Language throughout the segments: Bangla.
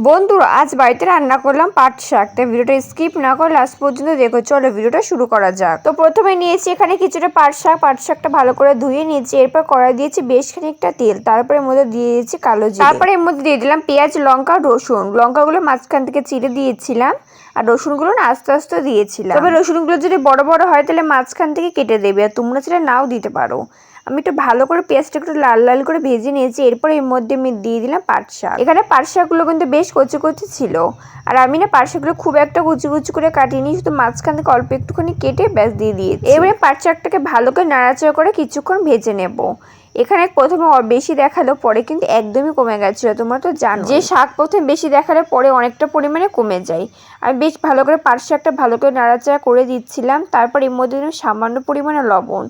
বন্ধুরা আজ বাড়িতে রান্না করলাম পাট শাক। তাই ভিডিওটা স্কিপ না করে লাস্ট পর্যন্ত দেখো। চলো ভিডিওটা শুরু করা যাক। তো প্রথমে নিয়েছি এখানে কিছুটা পাট শাকটা ভালো করে ধুয়ে নিয়েছি। এরপর কড়াই দিয়েছি বেশ খানিকটা তেল, তারপরে এর মধ্যে দিয়ে দিয়েছি কালো জিরে, তারপরে এর মধ্যে দিয়ে দিলাম পেঁয়াজ, লঙ্কা, রসুন। লঙ্কাগুলো মাঝখান থেকে চিড়ে দিয়েছিলাম আর রসুনগুলো না আস্তে আস্তে দিয়েছিলাম। তবে রসুনগুলো যদি বড় বড় হয় তাহলে মাঝখান থেকে কেটে দেবে, আর তোমরা চাইলে নাও দিতে পারো। আমি একটু ভালো করে পেঁয়াজটা একটু লাল লাল করে ভেজে নিয়েছি। এরপর এর মধ্যে আমি দিয়ে দিলাম পাট শাক। এখানে পাট শাকগুলো কিন্তু বেশ কচি কচি ছিল, আর আমি না পাট শাকগুলো খুব একটা কুচি কুচি করে কাটিনি, শুধু মাঝখান থেকে অল্প একটুখানি কেটে ব্যাস দিয়ে দিয়েছি। এবারে পাট শাকটাকে ভালো করে নাড়াচাড়া করে কিছুক্ষণ ভেজে নেব। এখানে প্রথমে বেশি দেখালো, পরে কিন্তু একদমই কমে গেছিলো। তোমরা তো জানো যে শাক প্রথমে বেশি দেখালে পরে অনেকটা পরিমাণে কমে যায়। আমি বেশ ভালো করে পাট শাকটা ভালো করে নাড়াচাড়া করে দিচ্ছিলাম। তারপর এর মধ্যে দিলাম সামান্য পরিমাণে লবণ,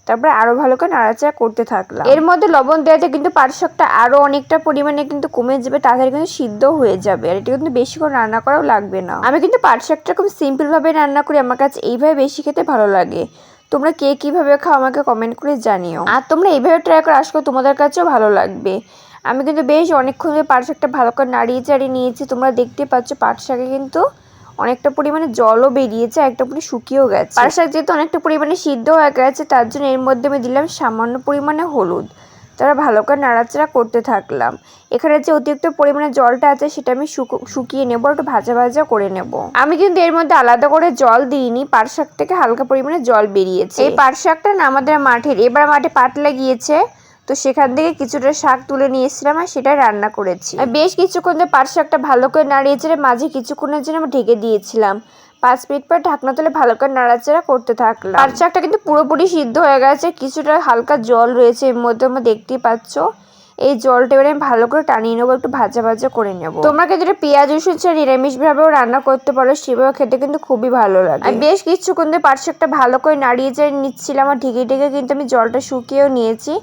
তারপরে আরো ভালো করে নাড়াচাড়া করতে থাকলাম। এর মধ্যে লবণ দেওয়াতে কিন্তু পাট শাকটা আরো অনেকটা পরিমাণে কিন্তু কমে যাবে, তাড়াতাড়ি কিন্তু সিদ্ধ হয়ে যাবে, আর এটা কিন্তু বেশি করে রান্না করাও লাগবে না। আমি কিন্তু পাট শাকটা খুব সিম্পল ভাবে রান্না করি, আমার কাছে এইভাবে বেশি খেতে ভালো লাগে। তোমরা কে কিভাবে খাও আমাকে কমেন্ট করে জানিও, আর তোমরা এইভাবে ট্রাই করে আসলে তোমাদের কাছেও ভালো লাগবে। আমি কিন্তু বেশ অনেকক্ষণ ধরে পাট শাকটা ভালো করে নাড়িয়ে চাড়িয়ে নিয়েছি। তোমরা দেখতে পাচ্ছ পাট শাকে কিন্তু অনেকটা পরিমাণে জলও বেরিয়েছে, একটা পুরো শুকিয়েও গেছে। পাট শাক যেহেতু অনেকটা পরিমাণে সিদ্ধ হয়ে গেছে, তার জন্য এর মধ্যে আমি দিলাম সামান্য পরিমাণে হলুদ। তারা ভালো করে নাড়াচাড়া করতে থাকলাম। এখানে যে অতিরিক্ত পরিমাণে জলটা আছে সেটা আমি শুকিয়ে নেবো, একটু ভাজা ভাজা করে নেব। আমি কিন্তু এর মধ্যে আলাদা করে জল দিইনি, পাট শাক থেকে হালকা পরিমাণে জল বেরিয়েছে। এই পাট শাকটা না আমাদের মাঠের, এবার মাঠে পাট লাগিয়েছে, তো সেখান থেকে কিছুটা শাক তুলে নিয়ে এসেছিলাম আর সেটা রান্না করেছি। বেশ কিছুক্ষণ ধরে পাট শাকটা ভালো করে নাড়িয়েছে, মাঝে কিছুক্ষণের জন্য আমি ঢেকে দিয়েছিলাম। 5 মিনিট পর ঢাকনা তুলে ভালো করে নাড়াচাড়া করতে থাকলাম। পাট শাকটা কিন্তু পুরোপুরি সিদ্ধ হয়ে গেছে, কিছুটা হালকা জল রয়েছে এর মধ্যে, আমরা দেখতেই পাচ্ছ। এই জলটা এবারে আমি ভালো করে টানিয়ে নেবো, একটু ভাজা ভাজা করে নেবো। তোমরা কিন্তু পেঁয়াজ রসুন ছাড়া নিরামিষ ভাবেও রান্না করতে পারো, সেভাবে খেতে কিন্তু খুবই ভালো লাগে। আর বেশ কিছুক্ষণ ধরে পাট শাকটা ভালো করে নাড়িয়ে চাড়িয়ে নিচ্ছিলাম, আর ঢেকে ঢেকে কিন্তু আমি জলটা শুকিয়েও নিয়েছি।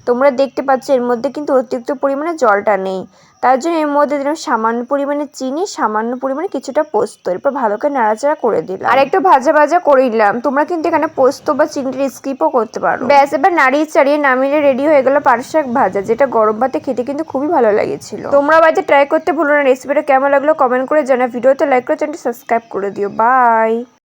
তোমরা দেখতে পাচ্ছ এর মধ্যে কিন্তু অতিরিক্ত পরিমাণে জলটা নেই, তার জন্য এর মধ্যে দিলাম সামান্য পরিমাণে চিনি, সামান্য পরিমাণে কিছুটা পোস্ত। এরপর ভালো করে নাড়াচাড়া করে দিলাম আর একটু ভাজা ভাজা করে দিলাম। তোমরা কিন্তু এখানে পোস্ত বা চিনিটা স্কিপও করতে পারো। ব্যাস এবার নাড়িয়ে চাড়িয়ে নামিয়ে রেডি হয়ে গেল পাট শাক ভাজা, যেটা গরম ভাতে খেতে কিন্তু খুবই ভালো লেগেছিল। তোমরা বাড়িতে ট্রাই করতে ভুলো না। রেসিপিটা কেমন লাগলো কমেন্ট করে জানা। ভিডিওতে লাইক করে চ্যানেলটি সাবস্ক্রাইব করে দিও। বাই।